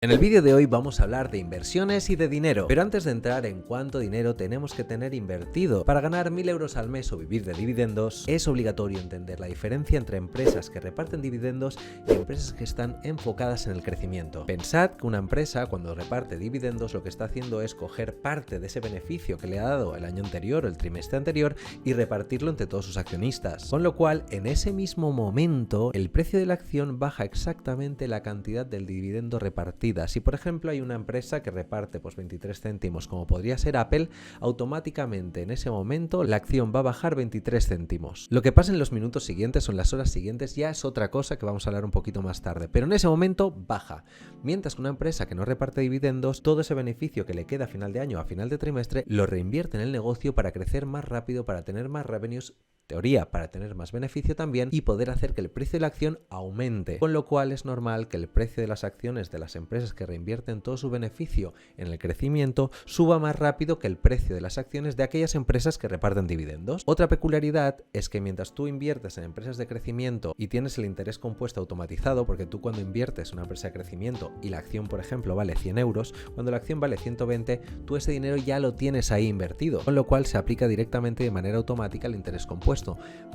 En el vídeo de hoy vamos a hablar de inversiones y de dinero, pero antes de entrar en cuánto dinero tenemos que tener invertido para ganar 1000 euros al mes o vivir de dividendos, es obligatorio entender la diferencia entre empresas que reparten dividendos y empresas que están enfocadas en el crecimiento. Pensad que una empresa cuando reparte dividendos lo que está haciendo es coger parte de ese beneficio que le ha dado el año anterior o el trimestre anterior y repartirlo entre todos sus accionistas, con lo cual en ese mismo momento el precio de la acción baja exactamente la cantidad del dividendo repartido. Si por ejemplo hay una empresa que reparte 23 céntimos como podría ser Apple, automáticamente en ese momento la acción va a bajar 23 céntimos. Lo que pasa en los minutos siguientes o en las horas siguientes ya es otra cosa que vamos a hablar un poquito más tarde, pero en ese momento baja. Mientras que una empresa que no reparte dividendos, todo ese beneficio que le queda a final de año o a final de trimestre lo reinvierte en el negocio para crecer más rápido, para tener más revenues, teoría para tener más beneficio también y poder hacer que el precio de la acción aumente, con lo cual es normal que el precio de las acciones de las empresas que reinvierten todo su beneficio en el crecimiento suba más rápido que el precio de las acciones de aquellas empresas que reparten dividendos. Otra peculiaridad es que mientras tú inviertes en empresas de crecimiento y tienes el interés compuesto automatizado, porque tú cuando inviertes en una empresa de crecimiento y la acción por ejemplo vale 100 euros, cuando la acción vale 120, tú ese dinero ya lo tienes ahí invertido, con lo cual se aplica directamente de manera automática el interés compuesto.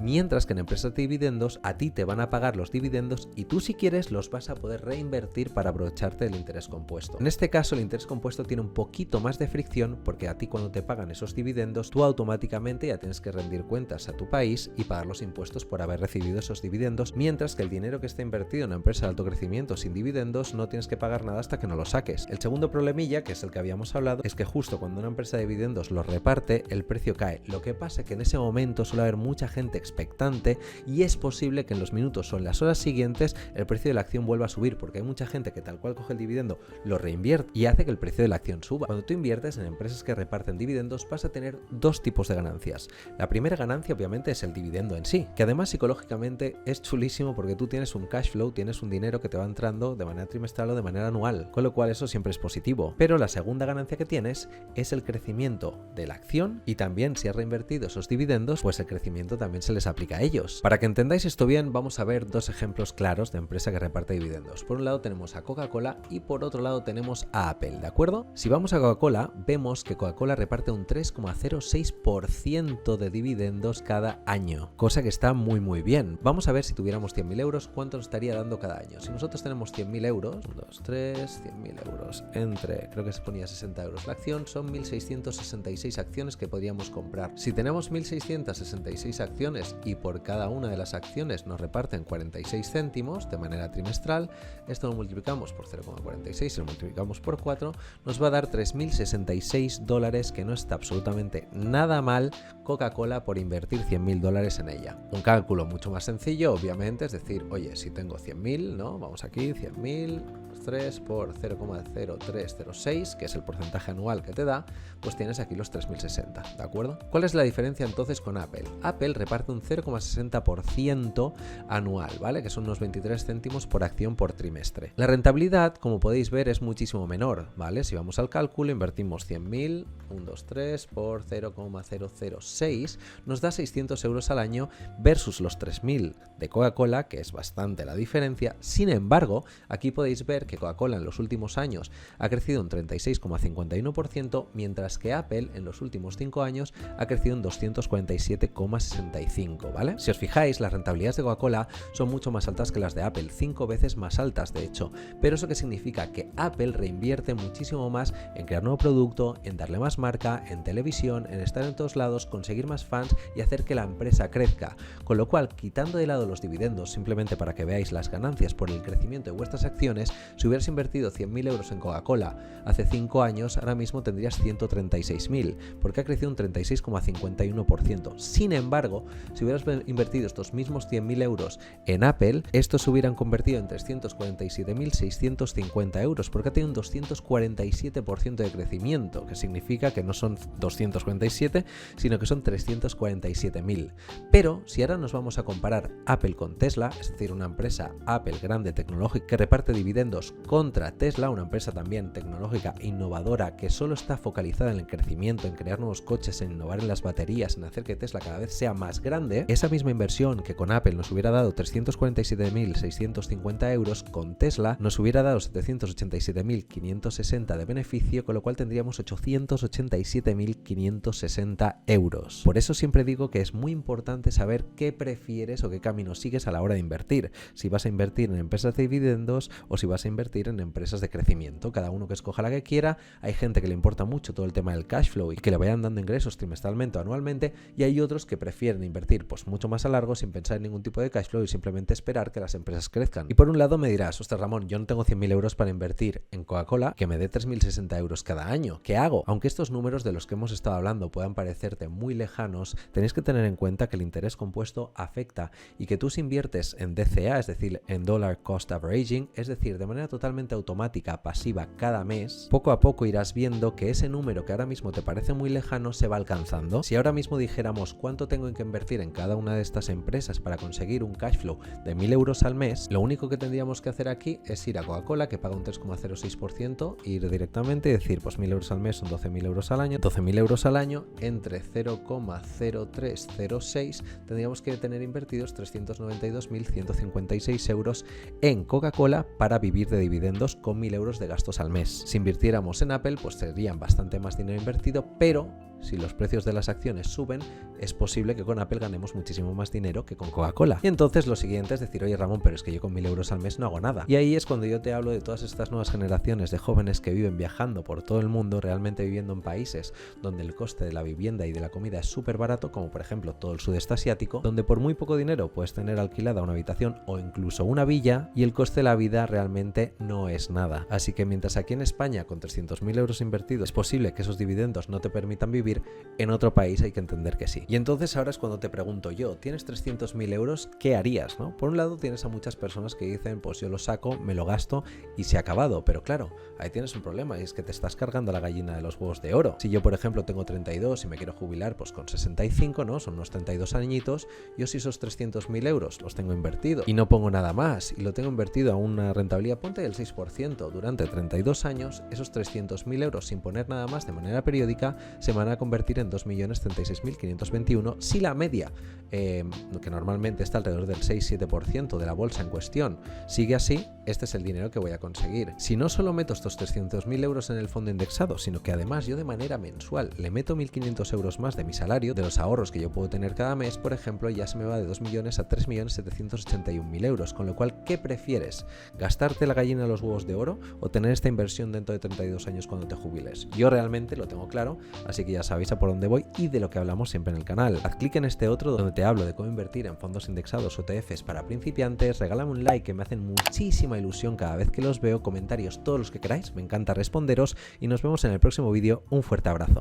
Mientras que en empresas de dividendos a ti te van a pagar los dividendos y tú si quieres los vas a poder reinvertir para aprovecharte del interés compuesto. En este caso el interés compuesto tiene un poquito más de fricción porque a ti cuando te pagan esos dividendos tú automáticamente ya tienes que rendir cuentas a tu país y pagar los impuestos por haber recibido esos dividendos, mientras que el dinero que está invertido en una empresa de alto crecimiento sin dividendos no tienes que pagar nada hasta que no lo saques. El segundo problemilla, que es el que habíamos hablado, es que justo cuando una empresa de dividendos los reparte el precio cae. Lo que pasa es que en ese momento suele haber mucha gente expectante y es posible que en los minutos o en las horas siguientes el precio de la acción vuelva a subir porque hay mucha gente que tal cual coge el dividendo, lo reinvierte y hace que el precio de la acción suba. Cuando tú inviertes en empresas que reparten dividendos vas a tener dos tipos de ganancias. La primera ganancia obviamente es el dividendo en sí, que además psicológicamente es chulísimo porque tú tienes un cash flow, tienes un dinero que te va entrando de manera trimestral o de manera anual, con lo cual eso siempre es positivo. Pero la segunda ganancia que tienes es el crecimiento de la acción y también si has reinvertido esos dividendos, pues el crecimiento también se les aplica a ellos. Para que entendáis esto bien, vamos a ver dos ejemplos claros de empresa que reparte dividendos. Por un lado tenemos a Coca-Cola y por otro lado tenemos a Apple, ¿de acuerdo? Si vamos a Coca-Cola, vemos que Coca-Cola reparte un 3,06% de dividendos cada año, cosa que está muy bien. Vamos a ver si tuviéramos 100.000 euros, ¿cuánto nos estaría dando cada año? Si nosotros tenemos 100.000 euros, 1, 2, 3, 100.000 euros entre, creo que se ponía 60 euros la acción, son 1.666 acciones que podríamos comprar. Si tenemos 1.666 acciones y por cada una de las acciones nos reparten 46 céntimos de manera trimestral, esto lo multiplicamos por 0,46 y lo multiplicamos por 4, nos va a dar $3.066, que no está absolutamente nada mal Coca-Cola por invertir 100.000 dólares en ella. Un cálculo mucho más sencillo, obviamente, es decir, oye, si tengo 100.000, ¿no? Vamos aquí, 100.000 3 por 0,0306, que es el porcentaje anual que te da, pues tienes aquí los 3.060, ¿de acuerdo? ¿Cuál es la diferencia entonces con Apple? Apple reparte un 0,60% anual, ¿vale? Que son unos 23 céntimos por acción por trimestre. La rentabilidad, como podéis ver, es muchísimo menor, ¿vale? Si vamos al cálculo, invertimos 100.000, 123 por 0,006, nos da 600 euros al año versus los 3.000 de Coca-Cola, que es bastante la diferencia. Sin embargo, aquí podéis ver que Coca-Cola en los últimos años ha crecido un 36,51%, mientras que Apple en los últimos 5 años ha crecido un 247,65%, ¿vale? Si os fijáis, las rentabilidades de Coca-Cola son mucho más altas que las de Apple, 5 veces más altas de hecho, pero ¿eso qué significa? Que Apple reinvierte muchísimo más en crear nuevo producto, en darle más marca, en televisión, en estar en todos lados, conseguir más fans y hacer que la empresa crezca, con lo cual, quitando de lado los dividendos simplemente para que veáis las ganancias por el crecimiento de vuestras acciones, si hubieras invertido 100.000 euros en Coca-Cola hace 5 años, ahora mismo tendrías 136.000, porque ha crecido un 36,51%. Sin embargo, si hubieras invertido estos mismos 100.000 euros en Apple, estos se hubieran convertido en 347.650 euros, porque ha tenido un 247% de crecimiento, que significa que no son 247, sino que son 347.000. Pero si ahora nos vamos a comparar Apple con Tesla, es decir, una empresa Apple grande tecnológica que reparte dividendos contra Tesla, una empresa también tecnológica innovadora que solo está focalizada en el crecimiento, en crear nuevos coches, en innovar en las baterías, en hacer que Tesla cada vez sea más grande, esa misma inversión que con Apple nos hubiera dado 347.650 euros, con Tesla nos hubiera dado 787.560 de beneficio, con lo cual tendríamos 887.560 euros. Por eso siempre digo que es muy importante saber qué prefieres o qué camino sigues a la hora de invertir. Si vas a invertir en empresas de dividendos o si vas a invertir en empresas de crecimiento. Cada uno que escoja la que quiera. Hay gente que le importa mucho todo el tema del cash flow y que le vayan dando ingresos trimestralmente o anualmente, y hay otros que prefieren invertir pues mucho más a largo sin pensar en ningún tipo de cash flow y simplemente esperar que las empresas crezcan. Y por un lado me dirás, ostras Ramón, yo no tengo 100.000 euros para invertir en Coca-Cola que me dé 3.060 euros cada año. ¿Qué hago? Aunque estos números de los que hemos estado hablando puedan parecerte muy lejanos, tenéis que tener en cuenta que el interés compuesto afecta y que tú si inviertes en DCA, es decir, en Dollar Cost Averaging, es decir, de manera totalmente automática, pasiva cada mes, poco a poco irás viendo que ese número que ahora mismo te parece muy lejano se va alcanzando. Si ahora mismo dijéramos cuánto tengo que invertir en cada una de estas empresas para conseguir un cash flow de 1.000 euros al mes, lo único que tendríamos que hacer aquí es ir a Coca-Cola, que paga un 3,06%, ir directamente y decir, pues 1.000 euros al mes son 12.000 euros al año. 12.000 euros al año entre 0,0306 tendríamos que tener invertidos 392.156 euros en Coca-Cola para vivir de dividendos con 1.000 euros de gastos al mes. Si invirtiéramos en Apple, pues serían bastante más dinero invertido, pero si los precios de las acciones suben, es posible que con Apple ganemos muchísimo más dinero que con Coca-Cola. Y entonces lo siguiente es decir, oye Ramón, pero es que yo con 1.000 euros al mes no hago nada. Y ahí es cuando yo te hablo de todas estas nuevas generaciones de jóvenes que viven viajando por todo el mundo, realmente viviendo en países donde el coste de la vivienda y de la comida es súper barato, como por ejemplo todo el sudeste asiático, donde por muy poco dinero puedes tener alquilada una habitación o incluso una villa y el coste de la vida realmente no es nada. Así que mientras aquí en España con 300.000 euros invertidos es posible que esos dividendos no te permitan vivir, en otro país hay que entender que sí. Y entonces ahora es cuando te pregunto yo, ¿tienes 300.000 euros? ¿Qué harías? ¿No? Por un lado tienes a muchas personas que dicen, pues yo lo saco, me lo gasto y se ha acabado. Pero claro, ahí tienes un problema y es que te estás cargando la gallina de los huevos de oro. Si yo, por ejemplo, tengo 32 y me quiero jubilar pues con 65, ¿no? Son unos 32 añitos, yo si esos 300.000 euros los tengo invertidos y no pongo nada más y lo tengo invertido a una rentabilidad, ponte del 6% durante 32 años, esos 300.000 euros sin poner nada más de manera periódica se van a convertir en 2.036.521 si la media, que normalmente está alrededor del 6-7% de la bolsa en cuestión, sigue así, este es el dinero que voy a conseguir. Si no solo meto estos 300.000 euros en el fondo indexado, sino que además yo de manera mensual le meto 1.500 euros más de mi salario, de los ahorros que yo puedo tener cada mes, por ejemplo, ya se me va de 2 millones a 3.781.000 euros. Con lo cual, ¿qué prefieres? ¿Gastarte la gallina de los huevos de oro o tener esta inversión dentro de 32 años cuando te jubiles? Yo realmente lo tengo claro, así que ya sabéis a por dónde voy y de lo que hablamos siempre en el canal. Haz clic en este otro donde te hablo de cómo invertir en fondos indexados o ETFs para principiantes, regálame un like que me hacen muchísima ilusión cada vez que los veo, comentarios todos los que queráis, me encanta responderos y nos vemos en el próximo vídeo. Un fuerte abrazo.